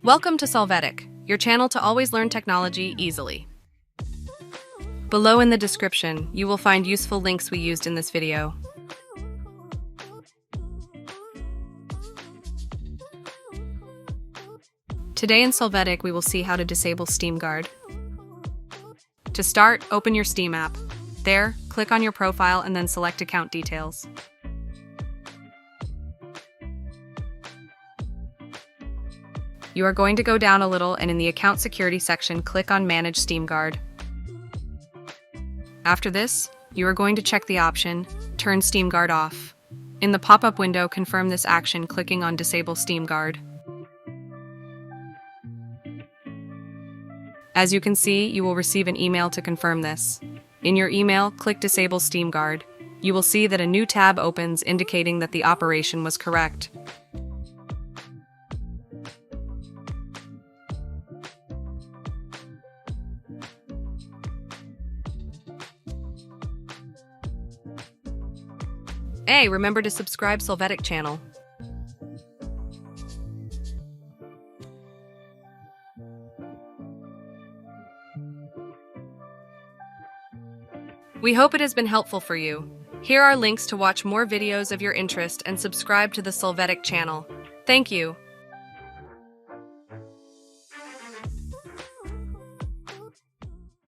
Welcome to Solvetic, your channel to always learn technology easily. Below in the description, you will find useful links we used in this video. Today in Solvetic, we will see how to disable Steam Guard. To start, open your Steam app. There, click on your profile and then select Account Details. You are going to go down a little and in the Account Security section, click on Manage Steam Guard. After this, you are going to check the option, Turn Steam Guard Off. In the pop-up window, confirm this action clicking on Disable Steam Guard. As you can see, you will receive an email to confirm this. In your email, click Disable Steam Guard. You will see that a new tab opens indicating that the operation was correct. Hey, remember to subscribe Solvetic channel. We hope it has been helpful for you. Here are links to watch more videos of your interest and subscribe to the Solvetic channel. Thank you.